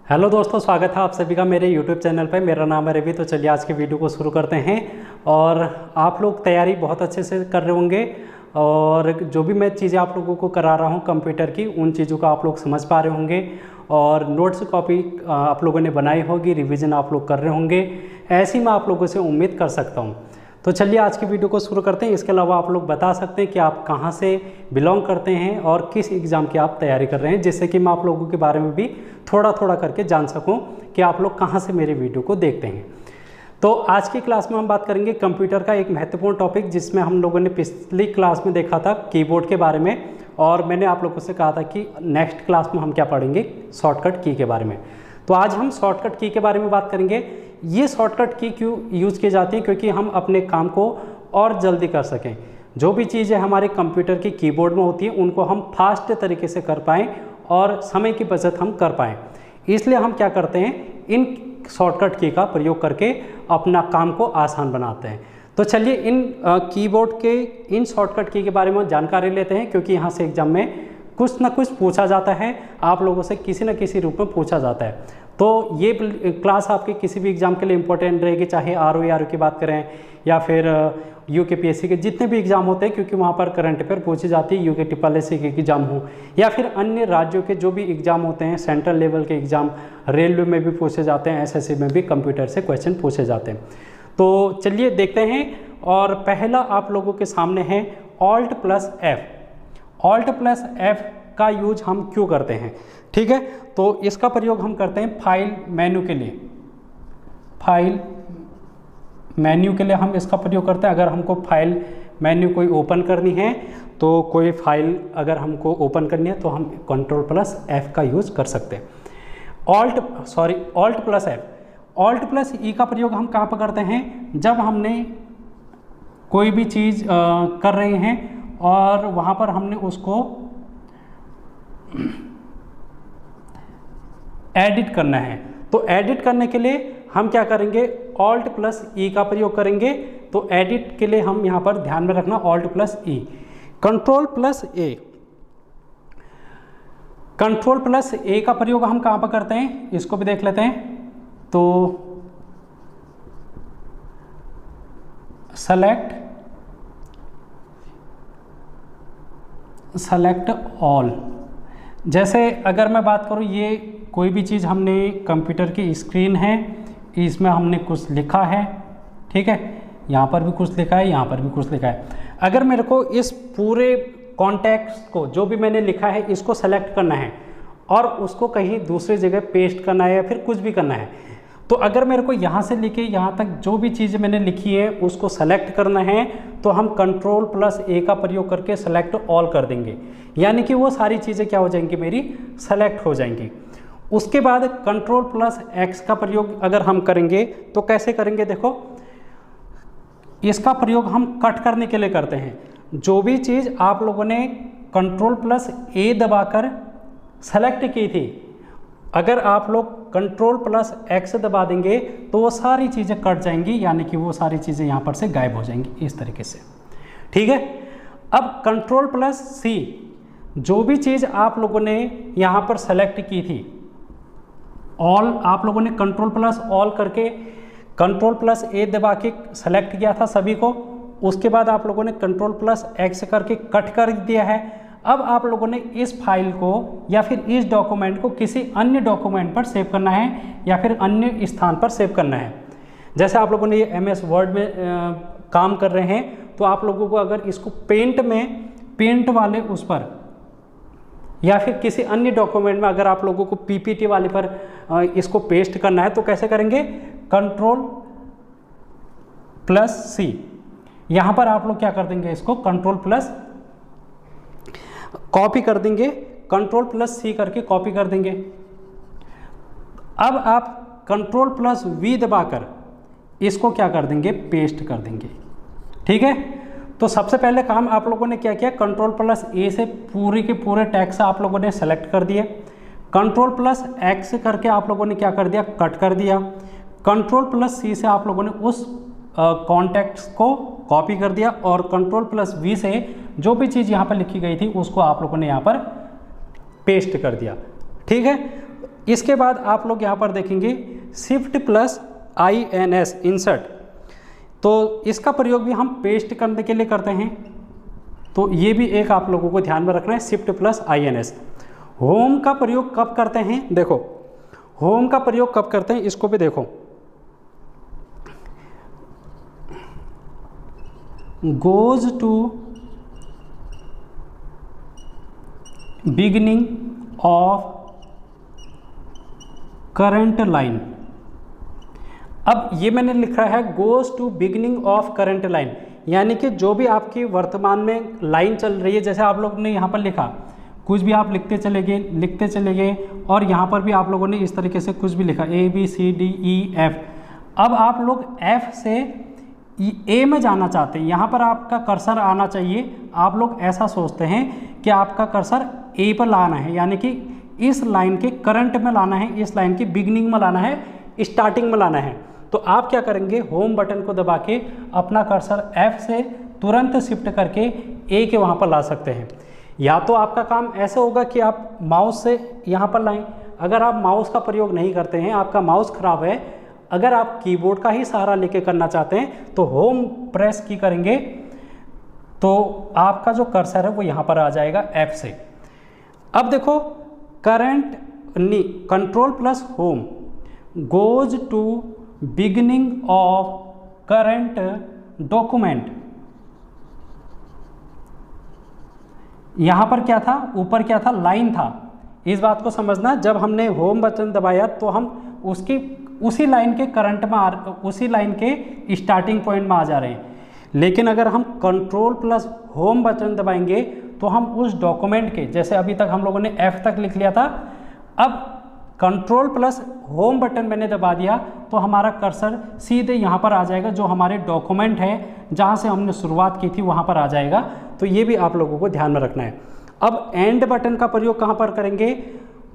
Hello दोस्तों, स्वागत है आप सभी का मेरे YouTube चैनल पे। मेरा नाम है रवि। तो चलिए आज के वीडियो को शुरू करते हैं। और आप लोग तैयारी बहुत अच्छे से कर रहे होंगे और जो भी मैं चीज़ें आप लोगों को करा रहा हूँ कंप्यूटर की, उन चीज़ों को आप लोग समझ पा रहे होंगे और नोट्स कॉपी आप लोगों ने बनाई होगी, रिवीजन आप लोग कर रहे होंगे, ऐसी मैं आप लोगों से उम्मीद कर सकता हूँ। तो चलिए आज की वीडियो को शुरू करते हैं। इसके अलावा आप लोग बता सकते हैं कि आप कहाँ से बिलोंग करते हैं और किस एग्ज़ाम की आप तैयारी कर रहे हैं, जिससे कि मैं आप लोगों के बारे में भी थोड़ा थोड़ा करके जान सकूं कि आप लोग कहाँ से मेरे वीडियो को देखते हैं। तो आज की क्लास में हम बात करेंगे कंप्यूटर का एक महत्वपूर्ण टॉपिक, जिसमें हम लोगों ने पिछली क्लास में देखा था कीबोर्ड के बारे में, और मैंने आप लोगों से कहा था कि नेक्स्ट क्लास में हम क्या पढ़ेंगे, शॉर्टकट की के बारे में। तो आज हम शॉर्टकट की के बारे में बात करेंगे। ये शॉर्टकट की क्यों यूज़ की जाती है? क्योंकि हम अपने काम को और जल्दी कर सकें। जो भी चीज़ें हमारे कंप्यूटर की कीबोर्ड में होती हैं उनको हम फास्ट तरीके से कर पाएँ और समय की बचत हम कर पाएँ, इसलिए हम क्या करते हैं, इन शॉर्टकट की का प्रयोग करके अपना काम को आसान बनाते हैं। तो चलिए इन कीबोर्ड के इन शॉर्टकट की के बारे में जानकारी लेते हैं, क्योंकि यहाँ से एग्जाम में कुछ ना कुछ पूछा जाता है, आप लोगों से किसी न किसी रूप में पूछा जाता है। तो ये क्लास आपके किसी भी एग्ज़ाम के लिए इम्पोर्टेंट रहेगी, चाहे RO की बात करें या फिर UKPSC के जितने भी एग्ज़ाम होते हैं, क्योंकि वहाँ पर करंट अफेयर पूछी जाती है। UKSSC के एग्ज़ाम हो या फिर अन्य राज्यों के जो भी एग्ज़ाम होते हैं, सेंट्रल लेवल के एग्ज़ाम, रेलवे में भी पूछे जाते हैं, SSC में भी कंप्यूटर से क्वेश्चन पूछे जाते हैं। तो चलिए देखते हैं। और पहला आप लोगों के सामने है Alt+F। Alt+F का यूज हम क्यों करते हैं? ठीक है, तो इसका प्रयोग हम करते हैं फाइल मेन्यू के लिए। फाइल मेन्यू के लिए हम इसका प्रयोग करते हैं। अगर हमको फाइल मेन्यू कोई ओपन करनी है, तो कोई फाइल अगर हमको ओपन करनी है तो हम Ctrl+F का यूज कर सकते हैं। Alt+F। Alt+E का प्रयोग हम कहाँ पर करते हैं? जब हमने कोई भी चीज़ कर रहे हैं और वहाँ पर हमने उसको एडिट करना है, तो एडिट करने के लिए हम क्या करेंगे, Alt+E का प्रयोग करेंगे। तो एडिट के लिए हम यहाँ पर ध्यान में रखना Alt+E। Ctrl+A का प्रयोग हम कहाँ पर करते हैं, इसको भी देख लेते हैं। तो सेलेक्ट ऑल। जैसे अगर मैं बात करूँ, ये कोई भी चीज़ हमने कंप्यूटर की स्क्रीन है, इसमें हमने कुछ लिखा है, ठीक है, यहाँ पर भी कुछ लिखा है, यहाँ पर भी कुछ लिखा है। अगर मेरे को इस पूरे कॉन्टेक्स्ट को, जो भी मैंने लिखा है, इसको सेलेक्ट करना है और उसको कहीं दूसरी जगह पेस्ट करना है या फिर कुछ भी करना है, तो अगर मेरे को यहाँ से लेके यहाँ तक जो भी चीज़ें मैंने लिखी है उसको सेलेक्ट करना है, तो हम Ctrl+A का प्रयोग करके सेलेक्ट ऑल कर देंगे, यानी कि वो सारी चीज़ें क्या हो जाएंगी, मेरी सेलेक्ट हो जाएंगी। उसके बाद Ctrl+X का प्रयोग अगर हम करेंगे तो कैसे करेंगे, देखो, इसका प्रयोग हम कट करने के लिए करते हैं। जो भी चीज़ आप लोगों ने Ctrl+A दबाकर सेलेक्ट की थी, अगर आप लोग Ctrl+X दबा देंगे तो वो सारी चीज़ें कट जाएंगी, यानी कि वो सारी चीज़ें यहाँ पर से गायब हो जाएंगी इस तरीके से, ठीक है। अब Ctrl+C, जो भी चीज़ आप लोगों ने यहाँ पर सेलेक्ट की थी, ऑल आप लोगों ने Ctrl+All करके Ctrl+A दबा के सेलेक्ट किया था सभी को, उसके बाद आप लोगों ने Ctrl+X करके कट कर दिया है। अब आप लोगों ने इस फाइल को या फिर इस डॉक्यूमेंट को किसी अन्य डॉक्यूमेंट पर सेव करना है या फिर अन्य स्थान पर सेव करना है। जैसे आप लोगों ने ये MS वर्ड में काम कर रहे हैं, तो आप लोगों को अगर इसको पेंट वाले उस पर या फिर किसी अन्य डॉक्यूमेंट में अगर आप लोगों को PPT वाले पर इसको पेस्ट करना है, तो कैसे करेंगे, Ctrl+C। यहाँ पर आप लोग क्या कर देंगे, इसको कॉपी कर देंगे, Ctrl+C करके कॉपी कर देंगे। अब आप Ctrl+V दबाकर इसको क्या कर देंगे, पेस्ट कर देंगे, ठीक है। तो सबसे पहले काम आप लोगों ने क्या किया, Ctrl+A से पूरे के पूरे टेक्स्ट आप लोगों ने सेलेक्ट कर दिए। Ctrl+X करके आप लोगों ने क्या कर दिया, कट कर दिया। Ctrl+C से आप लोगों ने उस कॉन्टेक्ट्स को कॉपी कर दिया और Ctrl+V से जो भी चीज़ यहाँ पर लिखी गई थी उसको आप लोगों ने यहाँ पर पेस्ट कर दिया, ठीक है। इसके बाद आप लोग यहाँ पर देखेंगे शिफ्ट प्लस INS इंसर्ट, तो इसका प्रयोग भी हम पेस्ट करने के लिए करते हैं। तो ये भी एक आप लोगों को ध्यान में रखना है, शिफ्ट प्लस INS। होम का प्रयोग कब करते हैं, देखो होम का प्रयोग कब करते हैं इसको भी देखो, goes to beginning of current line. अब ये मैंने लिखा है goes to beginning of current line, यानी कि जो भी आपकी वर्तमान में लाइन चल रही है, जैसे आप लोग ने यहाँ पर लिखा, कुछ भी आप लिखते चले गए और यहाँ पर भी आप लोगों ने इस तरीके से कुछ भी लिखा ABCDEF। अब आप लोग F से A में जाना चाहते हैं, यहाँ पर आपका कर्सर आना चाहिए। आप लोग ऐसा सोचते हैं कि आपका कर्सर A पर लाना है, यानी कि इस लाइन के करंट में लाना है, इस लाइन की बिगिनिंग में लाना है, स्टार्टिंग में लाना है। तो आप क्या करेंगे, होम बटन को दबा के अपना कर्सर F से तुरंत शिफ्ट करके A के वहाँ पर ला सकते हैं। या तो आपका काम ऐसे होगा कि आप माउस से यहाँ पर लाएं। अगर आप माउस का प्रयोग नहीं करते हैं, आपका माउस खराब है, अगर आप कीबोर्ड का ही सहारा लेके करना चाहते हैं तो होम प्रेस की करेंगे तो आपका जो कर्सर है वो यहाँ पर आ जाएगा F से। अब देखो current control plus home goes to beginning of current document. यहाँ पर क्या था, ऊपर क्या था, लाइन था। इस बात को समझना, जब हमने होम बटन दबाया तो हम उसी लाइन के करंट में उसी लाइन के स्टार्टिंग पॉइंट में आ जा रहे हैं। लेकिन अगर हम कंट्रोल प्लस होम बटन दबाएंगे तो हम उस डॉक्यूमेंट के, जैसे अभी तक हम लोगों ने F तक लिख लिया था, अब कंट्रोल प्लस होम बटन मैंने दबा दिया तो हमारा कर्सर सीधे यहाँ पर आ जाएगा, जो हमारे डॉक्यूमेंट है जहाँ से हमने शुरुआत की थी वहाँ पर आ जाएगा। तो ये भी आप लोगों को ध्यान में रखना है। अब एंड बटन का प्रयोग कहाँ पर करेंगे,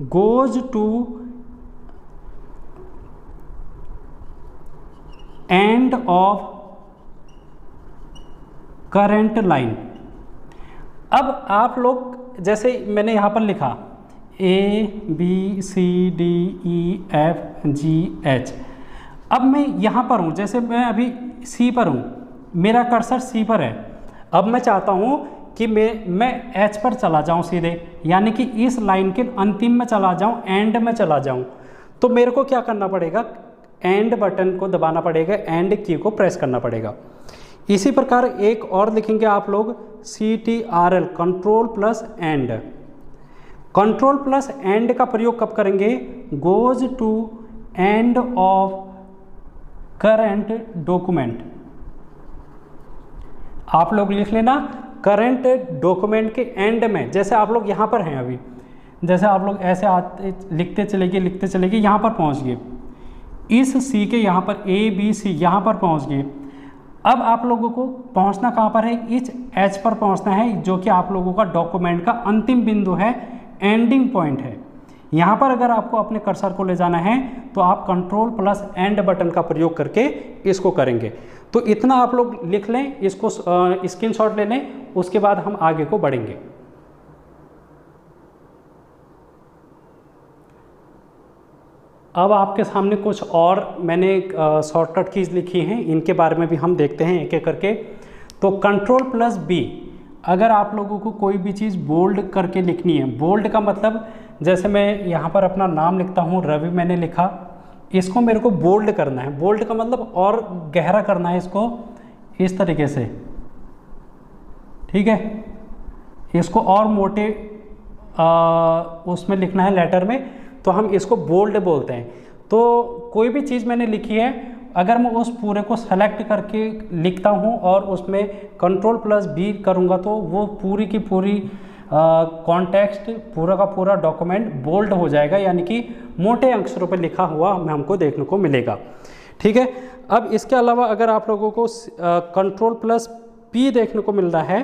goes to end of current line. अब आप लोग, जैसे मैंने यहाँ पर लिखा ABCDEFGH, अब मैं यहाँ पर हूँ, जैसे मैं अभी C पर हूँ, मेरा कर्सर C पर है। अब मैं चाहता हूँ कि मैं H पर चला जाऊँ सीधे, यानी कि इस लाइन के अंतिम में चला जाऊँ, एंड में चला जाऊँ। तो मेरे को क्या करना पड़ेगा, एंड बटन को दबाना पड़ेगा, एंड की को प्रेस करना पड़ेगा। इसी प्रकार एक और लिखेंगे आप लोग CTRL, control plus end. Control plus end का प्रयोग कब करेंगे, goes to end of current document. आप लोग लिख लेना करंट डॉक्यूमेंट के एंड में, जैसे आप लोग यहाँ पर हैं अभी, जैसे आप लोग ऐसे आते लिखते चले गए यहाँ पर पहुँच गए, इस C के यहाँ पर ABC यहाँ पर पहुँच गए। अब आप लोगों को पहुँचना कहाँ पर है, इस H पर पहुँचना है, जो कि आप लोगों का डॉक्यूमेंट का अंतिम बिंदु है, एंडिंग पॉइंट है। यहाँ पर अगर आपको अपने कर्सर को ले जाना है तो आप कंट्रोल प्लस एंड बटन का प्रयोग करके इसको करेंगे। तो इतना आप लोग लिख लें, इसको स्क्रीनशॉट ले लें, उसके बाद हम आगे को बढ़ेंगे। अब आपके सामने कुछ और मैंने शॉर्टकट कीज लिखी हैं, इनके बारे में भी हम देखते हैं एक एक करके। तो कंट्रोल प्लस B, अगर आप लोगों को कोई भी चीज़ बोल्ड करके लिखनी है, बोल्ड का मतलब जैसे मैं यहाँ पर अपना नाम लिखता हूँ, रवि मैंने लिखा, इसको मेरे को बोल्ड करना है। बोल्ड का मतलब और गहरा करना है इसको, इस तरीके से, ठीक है, इसको और मोटे उसमें लिखना है लेटर में, तो हम इसको बोल्ड बोलते हैं। तो कोई भी चीज़ मैंने लिखी है, अगर मैं उस पूरे को सेलेक्ट करके लिखता हूं और उसमें कंट्रोल प्लस B करूंगा तो वो पूरी की पूरी कॉन्टेक्स्ट, पूरा का पूरा डॉक्यूमेंट बोल्ड हो जाएगा, यानी कि मोटे अक्षरों पे लिखा हुआ हमको देखने को मिलेगा। ठीक है, अब इसके अलावा अगर आप लोगों को कंट्रोल प्लस P देखने को मिल रहा है,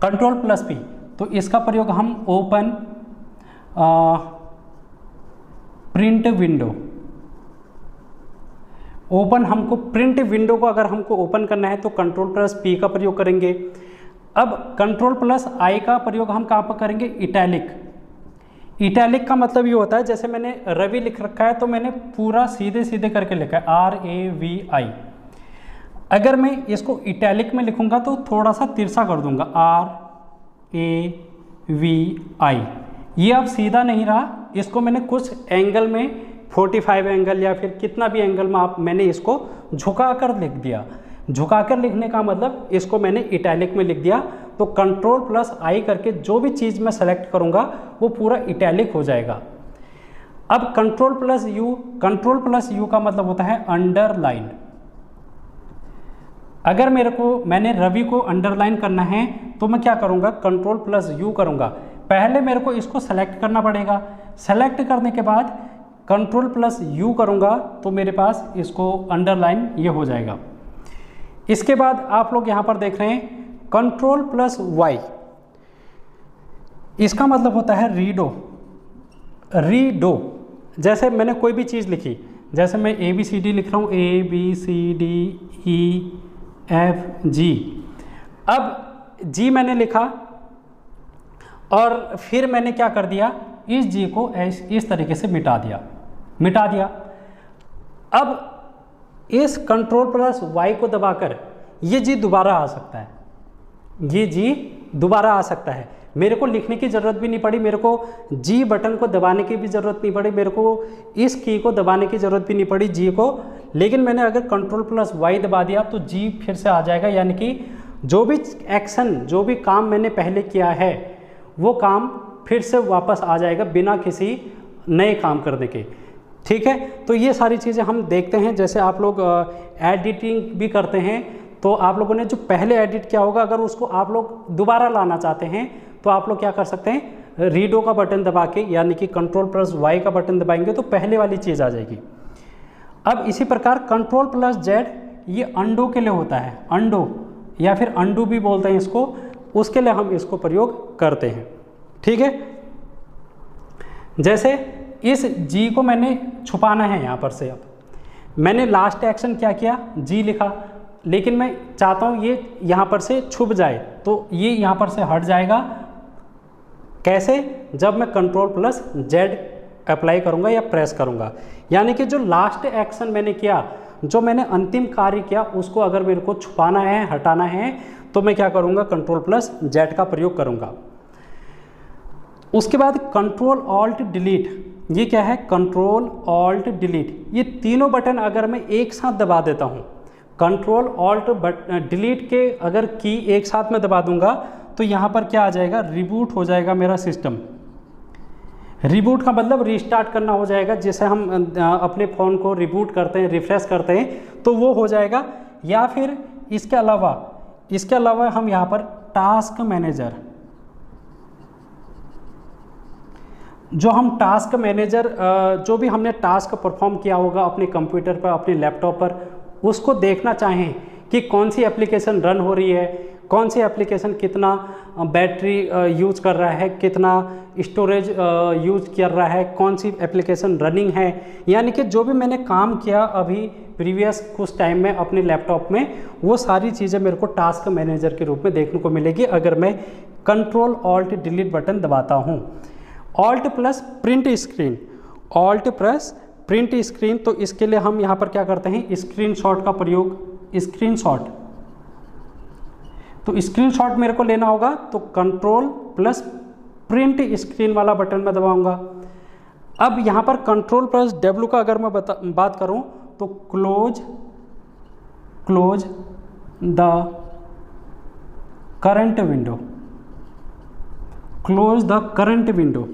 कंट्रोल प्लस P, तो इसका प्रयोग हम ओपन प्रिंट विंडो, ओपन हमको प्रिंट विंडो को अगर हमको ओपन करना है तो कंट्रोल प्लस P का प्रयोग करेंगे। अब कंट्रोल प्लस आई का प्रयोग हम कहाँ पर करेंगे, इटैलिक। इटैलिक का मतलब ये होता है, जैसे मैंने रवि लिख रखा है तो मैंने पूरा सीधे सीधे करके लिखा है RAVI। अगर मैं इसको इटैलिक में लिखूंगा तो थोड़ा सा तिरछा कर दूंगा RAVI। ये अब सीधा नहीं रहा, इसको मैंने कुछ एंगल में 45 एंगल या फिर कितना भी एंगल में मैंने इसको झुका कर लिख दिया। झुका कर लिखने का मतलब इसको मैंने इटैलिक में लिख दिया। तो कंट्रोल प्लस आई करके जो भी चीज़ मैं सेलेक्ट करूंगा वो पूरा इटैलिक हो जाएगा। अब कंट्रोल प्लस यू का मतलब होता है अंडरलाइन। अगर मैंने रवि को अंडरलाइन करना है तो मैं क्या करूंगा, कंट्रोल प्लस यू करूंगा। पहले मेरे को इसको सेलेक्ट करना पड़ेगा, सेलेक्ट करने के बाद कंट्रोल प्लस यू करूंगा तो मेरे पास इसको अंडरलाइन ये हो जाएगा। इसके बाद आप लोग यहां पर देख रहे हैं कंट्रोल प्लस वाई, इसका मतलब होता है रीडो। जैसे मैंने कोई भी चीज़ लिखी, जैसे मैं ABCD लिख रहा हूँ, ABCDEFG। अब G मैंने लिखा और फिर मैंने क्या कर दिया, इस G को इस तरीके से मिटा दिया। अब इस कंट्रोल प्लस वाई को दबाकर ये G दोबारा आ सकता है, मेरे को लिखने की ज़रूरत भी नहीं पड़ी, मेरे को G बटन को दबाने की भी ज़रूरत नहीं पड़ी, मेरे को इस की को दबाने की ज़रूरत भी नहीं पड़ी G को। लेकिन मैंने अगर कंट्रोल प्लस वाई दबा दिया तो G फिर से आ जाएगा, यानी कि जो भी एक्शन, जो भी काम मैंने पहले किया है वो काम फिर से वापस आ जाएगा बिना किसी नए काम करने के। ठीक है, तो ये सारी चीज़ें हम देखते हैं। जैसे आप लोग एडिटिंग भी करते हैं तो आप लोगों ने जो पहले एडिट किया होगा, अगर उसको आप लोग दोबारा लाना चाहते हैं तो आप लोग क्या कर सकते हैं, रीडो का बटन दबा के, यानी कि कंट्रोल प्लस वाई का बटन दबाएंगे तो पहले वाली चीज़ आ जाएगी। अब इसी प्रकार कंट्रोल प्लस जेड ये अंडो के लिए होता है, अंडो या फिर अंडू भी बोलते हैं इसको, उसके लिए हम इसको प्रयोग करते हैं। ठीक है, जैसे इस जी को मैंने छुपाना है यहाँ पर से, अब मैंने लास्ट एक्शन क्या किया, जी लिखा, लेकिन मैं चाहता हूँ ये यहाँ पर से छुप जाए, तो ये यहाँ पर से हट जाएगा। कैसे, जब मैं कंट्रोल प्लस जेड अप्लाई करूँगा या प्रेस करूँगा, यानी कि जो लास्ट एक्शन मैंने किया, जो मैंने अंतिम कार्य किया, उसको अगर मेरे को छुपाना है, हटाना है, तो मैं क्या करूँगा, कंट्रोल प्लस जेड का प्रयोग करूँगा। उसके बाद कंट्रोल ऑल्ट डिलीट, ये क्या है, कंट्रोल ऑल्ट डिलीट, ये तीनों बटन अगर मैं एक साथ दबा देता हूँ, कंट्रोल ऑल्ट डिलीट के अगर की एक साथ में दबा दूंगा तो यहाँ पर क्या आ जाएगा, रिबूट हो जाएगा मेरा सिस्टम। रिबूट का मतलब रीस्टार्ट करना हो जाएगा, जैसे हम अपने फ़ोन को रिबूट करते हैं, रिफ्रेश करते हैं, तो वो हो जाएगा। या फिर इसके अलावा हम यहाँ पर टास्क मैनेजर, जो भी हमने टास्क परफॉर्म किया होगा अपने कंप्यूटर पर, अपने लैपटॉप पर, उसको देखना चाहें कि कौन सी एप्लीकेशन रन हो रही है, कौन सी एप्लीकेशन कितना बैटरी यूज कर रहा है, कितना स्टोरेज यूज कर रहा है, कौन सी एप्लीकेशन रनिंग है, यानी कि जो भी मैंने काम किया अभी प्रीवियस कुछ टाइम में अपने लैपटॉप में, वो सारी चीज़ें मेरे को टास्क मैनेजर के रूप में देखने को मिलेगी अगर मैं कंट्रोल ऑल्ट डिलीट बटन दबाता हूँ। Alt plus print screen, alt plus print screen, तो इसके लिए हम यहाँ पर क्या करते हैं, स्क्रीनशॉट का प्रयोग। स्क्रीनशॉट, तो स्क्रीनशॉट मेरे को लेना होगा तो कंट्रोल प्लस प्रिंट स्क्रीन वाला बटन मैं दबाऊंगा। अब यहाँ पर कंट्रोल प्लस डब्ल्यू का अगर मैं बात करूँ तो close the current window, close the current window.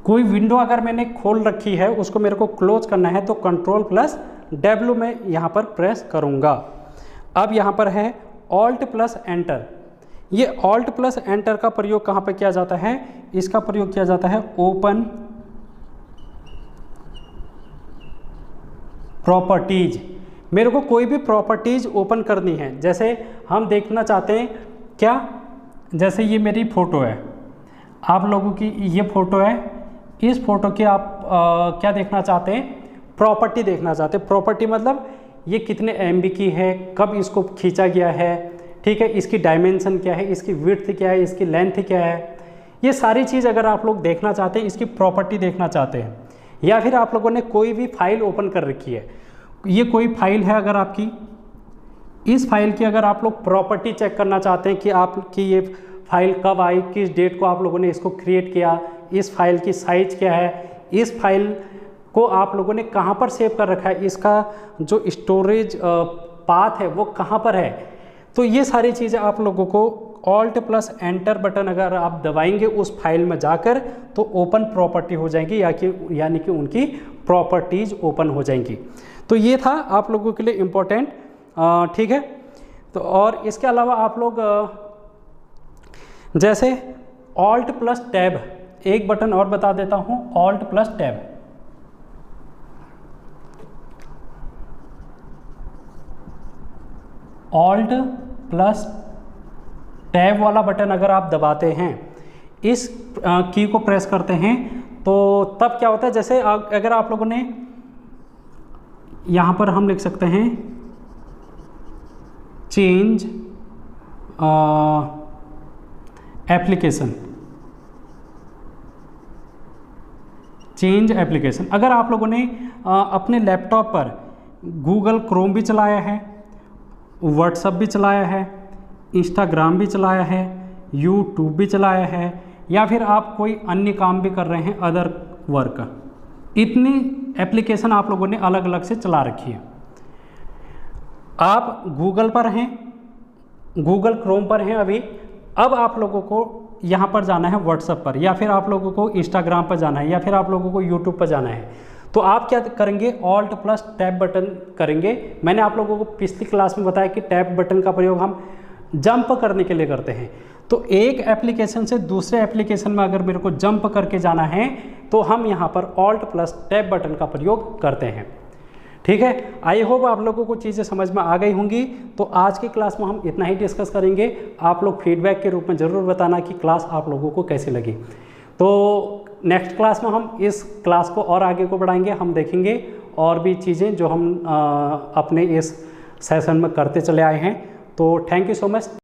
कोई विंडो अगर मैंने खोल रखी है उसको मेरे को क्लोज करना है तो कंट्रोल प्लस डब्ल्यू में यहाँ पर प्रेस करूँगा। अब यहाँ पर है ऑल्ट प्लस एंटर, ये ऑल्ट प्लस एंटर का प्रयोग कहाँ पर किया जाता है, इसका प्रयोग किया जाता है ओपन प्रॉपर्टीज। मेरे को कोई भी प्रॉपर्टीज ओपन करनी है, जैसे हम देखना चाहते हैं क्या, जैसे ये मेरी फ़ोटो है, आप लोगों की ये फ़ोटो है, इस फोटो के आप क्या देखना चाहते हैं, प्रॉपर्टी देखना चाहते हैं। प्रॉपर्टी मतलब ये कितने MB की है, कब इसको खींचा गया है, ठीक है, इसकी डायमेंशन क्या है, इसकी विड्थ क्या है, इसकी लेंथ क्या है, ये सारी चीज़ अगर आप लोग देखना चाहते हैं, इसकी प्रॉपर्टी देखना चाहते हैं, या फिर आप लोगों ने कोई भी फाइल ओपन कर रखी है, ये कोई फाइल है अगर आपकी, इस फाइल की अगर आप लोग प्रॉपर्टी चेक करना चाहते हैं कि आपकी ये फाइल कब आई, किस डेट को आप लोगों ने इसको क्रिएट किया, इस फाइल की साइज क्या है, इस फाइल को आप लोगों ने कहाँ पर सेव कर रखा है, इसका जो स्टोरेज पाथ है वो कहाँ पर है, तो ये सारी चीज़ें आप लोगों को Alt+Enter बटन अगर आप दबाएंगे उस फाइल में जाकर तो ओपन प्रॉपर्टी हो जाएंगी, यानी कि उनकी प्रॉपर्टीज ओपन हो जाएंगी। तो ये था आप लोगों के लिए इम्पोर्टेंट, ठीक है। तो और इसके अलावा आप लोग जैसे Alt+Tab, एक बटन और बता देता हूँ, Alt+Tab, Alt+Tab वाला बटन अगर आप दबाते हैं, इस की को प्रेस करते हैं, तो तब क्या होता है, जैसे अगर आप लोगों ने यहाँ पर हम लिख सकते हैं चेंज एप्लीकेशन, चेंज एप्लीकेशन, अगर आप लोगों ने अपने लैपटॉप पर गूगल क्रोम भी चलाया है, व्हाट्सएप भी चलाया है, इंस्टाग्राम भी चलाया है, यूट्यूब भी चलाया है, या फिर आप कोई अन्य काम भी कर रहे हैं, अदर वर्क, इतनी एप्लीकेशन आप लोगों ने अलग अलग से चला रखी है। आप गूगल पर हैं, गूगल क्रोम पर हैं अभी, अब आप लोगों को यहाँ पर जाना है व्हाट्सएप पर, या फिर आप लोगों को इंस्टाग्राम पर जाना है, या फिर आप लोगों को यूट्यूब पर जाना है, तो आप क्या करेंगे, Alt+Tab बटन करेंगे। मैंने आप लोगों को पिछली क्लास में बताया कि टैब बटन का प्रयोग हम जंप करने के लिए करते हैं। तो एक एप्लीकेशन से दूसरे एप्लीकेशन में अगर मेरे को जंप करके जाना है तो हम यहाँ पर Alt+Tab बटन का प्रयोग करते हैं, ठीक है। आई होप आप लोगों को चीज़ें समझ में आ गई होंगी। तो आज की क्लास में हम इतना ही डिस्कस करेंगे। आप लोग फीडबैक के रूप में ज़रूर बताना कि क्लास आप लोगों को कैसी लगी। तो नेक्स्ट क्लास में हम इस क्लास को और आगे को बढ़ाएंगे, हम देखेंगे और भी चीज़ें जो हम अपने इस सेशन में करते चले आए हैं। तो थैंक यू सो मच।